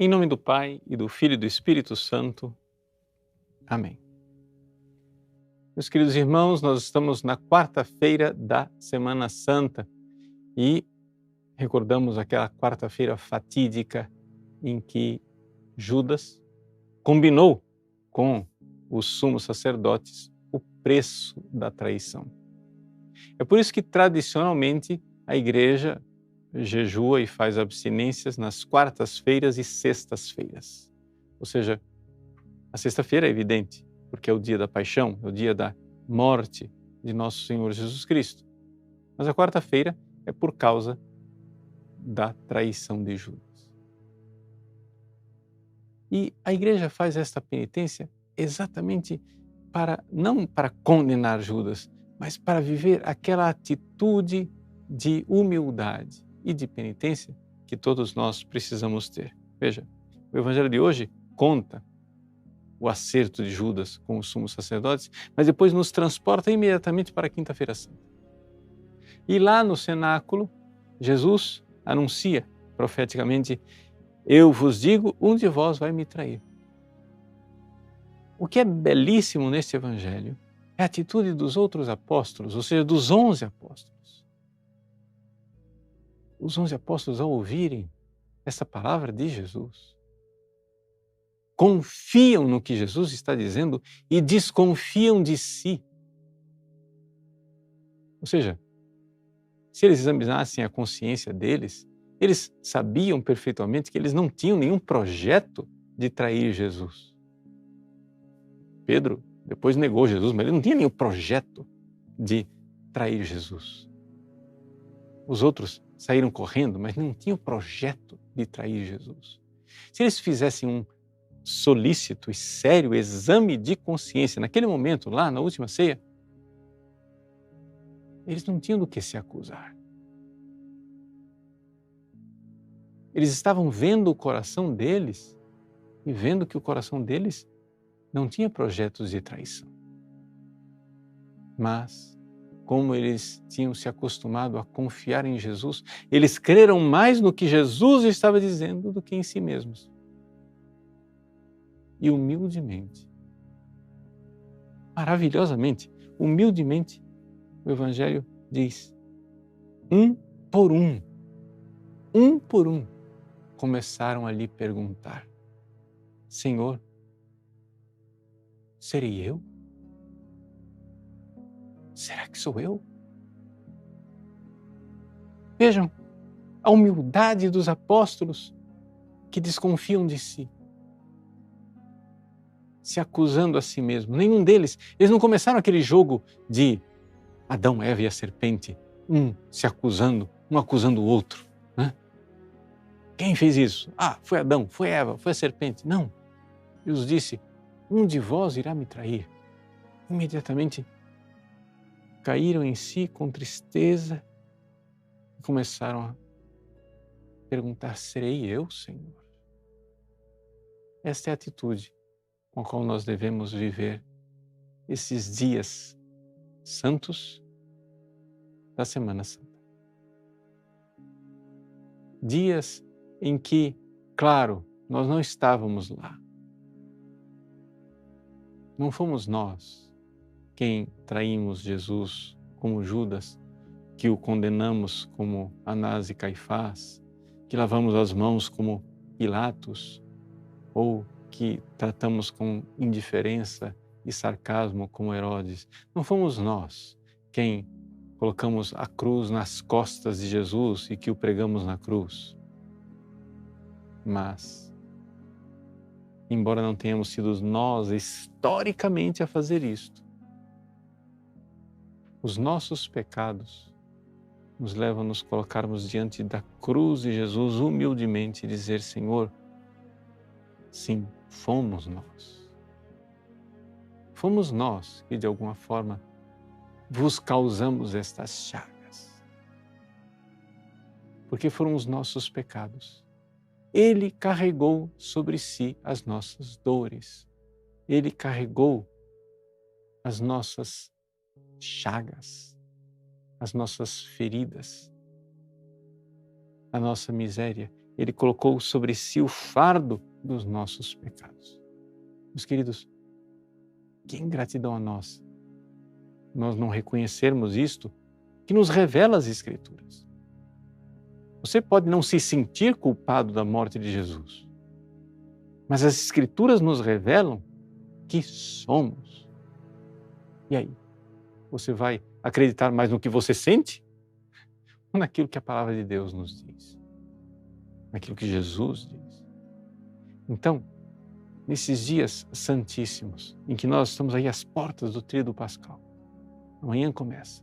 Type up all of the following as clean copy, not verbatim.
Em nome do Pai, e do Filho e do Espírito Santo. Amém. Meus queridos irmãos, nós estamos na quarta-feira da Semana Santa e recordamos aquela quarta-feira fatídica em que Judas combinou com os sumos sacerdotes o preço da traição. É por isso que, tradicionalmente, a Igreja jejua e faz abstinências nas quartas-feiras e sextas-feiras. Ou seja, a sexta-feira é evidente, porque é o dia da paixão, é o dia da morte de nosso Senhor Jesus Cristo. Mas a quarta-feira é por causa da traição de Judas. E a Igreja faz esta penitência exatamente não para condenar Judas, mas para viver aquela atitude de humildade e de penitência que todos nós precisamos ter. Veja, o Evangelho de hoje conta o acerto de Judas com os sumos sacerdotes, mas depois nos transporta imediatamente para a Quinta-feira Santa. E lá no cenáculo, Jesus anuncia profeticamente: eu vos digo, um de vós vai me trair. O que é belíssimo neste Evangelho é a atitude dos outros apóstolos, ou seja, dos 11 apóstolos. Os 11 apóstolos, ao ouvirem essa palavra de Jesus, confiam no que Jesus está dizendo e desconfiam de si. Ou seja, se eles examinassem a consciência deles, eles sabiam perfeitamente que eles não tinham nenhum projeto de trair Jesus. Pedro depois negou Jesus, mas ele não tinha nenhum projeto de trair Jesus. Os outros saíram correndo, mas não tinham projeto de trair Jesus. Se eles fizessem um solícito e sério exame de consciência naquele momento, lá na última ceia, eles não tinham do que se acusar. Eles estavam vendo o coração deles e vendo que o coração deles não tinha projetos de traição. Mas, como eles tinham se acostumado a confiar em Jesus, eles creram mais no que Jesus estava dizendo do que em si mesmos. E humildemente, maravilhosamente, humildemente, o Evangelho diz: um por um, começaram a lhe perguntar: Senhor, serei eu? Será que sou eu? Vejam a humildade dos apóstolos que desconfiam de si, se acusando a si mesmo. Nenhum deles, eles não começaram aquele jogo de Adão, Eva e a serpente, um se acusando, um acusando o outro. Né? Quem fez isso? Ah, foi Adão, foi Eva, foi a serpente. Não. Jesus disse: um de vós irá me trair. Imediatamente caíram em si com tristeza e começaram a perguntar: serei eu, Senhor? Esta é a atitude com a qual nós devemos viver esses dias santos da Semana Santa. Dias em que, claro, nós não estávamos lá. Não fomos nós quem traímos Jesus como Judas, que o condenamos como Anás e Caifás, que lavamos as mãos como Pilatos, ou que tratamos com indiferença e sarcasmo como Herodes. Não fomos nós quem colocamos a cruz nas costas de Jesus e que o pregamos na cruz. Mas, embora não tenhamos sido nós historicamente a fazer isto, os nossos pecados nos levam a nos colocarmos diante da cruz de Jesus humildemente e dizer: Senhor, sim, fomos nós. Fomos nós que, de alguma forma, vos causamos estas chagas. Porque foram os nossos pecados. Ele carregou sobre si as nossas dores. Ele carregou as nossas chagas, as nossas feridas, a nossa miséria. Ele colocou sobre si o fardo dos nossos pecados. Meus queridos, que ingratidão a nós não reconhecermos isto que nos revela as Escrituras. Você pode não se sentir culpado da morte de Jesus, mas as Escrituras nos revelam que somos. E aí? Você vai acreditar mais no que você sente ou naquilo que a palavra de Deus nos diz? Naquilo que Jesus diz? Então, nesses dias santíssimos, em que nós estamos aí às portas do tríduo pascal, amanhã começa,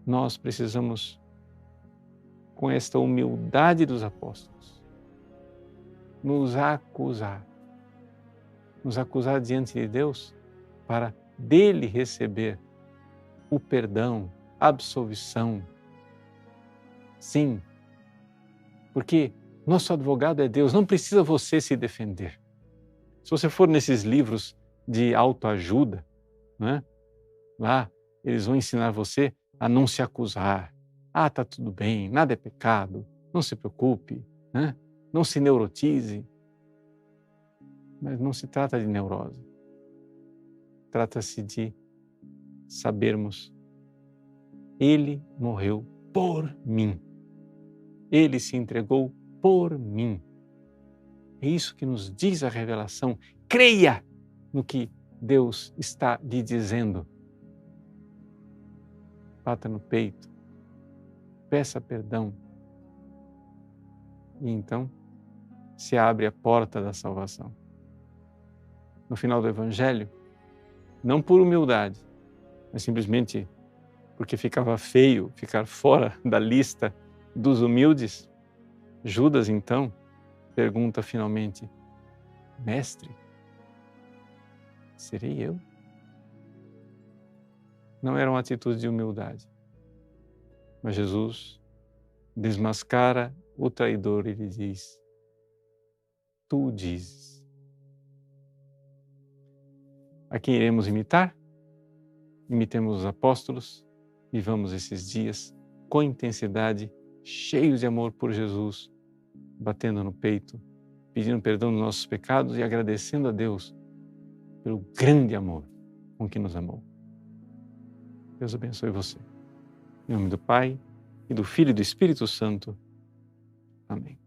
nós precisamos, com esta humildade dos apóstolos, nos acusar diante de Deus para dele receber o perdão, a absolvição. Sim, porque nosso advogado é Deus, não precisa você se defender. Se você for nesses livros de autoajuda, né, lá eles vão ensinar você a não se acusar. Ah, tá tudo bem, nada é pecado, não se preocupe, né? Não se neurotize. Mas não se trata de neurose. Trata-se de sabermos: Ele morreu por mim. Ele se entregou por mim. É isso que nos diz a revelação. Creia no que Deus está lhe dizendo. Bata no peito, peça perdão e então se abre a porta da salvação. No final do Evangelho, não por humildade, mas simplesmente porque ficava feio ficar fora da lista dos humildes, Judas então pergunta finalmente: Mestre, serei eu? Não era uma atitude de humildade, mas Jesus desmascara o traidor e lhe diz: Tu dizes. A quem iremos imitar? Imitemos os apóstolos, vivamos esses dias com intensidade, cheios de amor por Jesus, batendo no peito, pedindo perdão dos nossos pecados e agradecendo a Deus pelo grande amor com que nos amou. Deus abençoe você. Em nome do Pai, e do Filho e do Espírito Santo. Amém.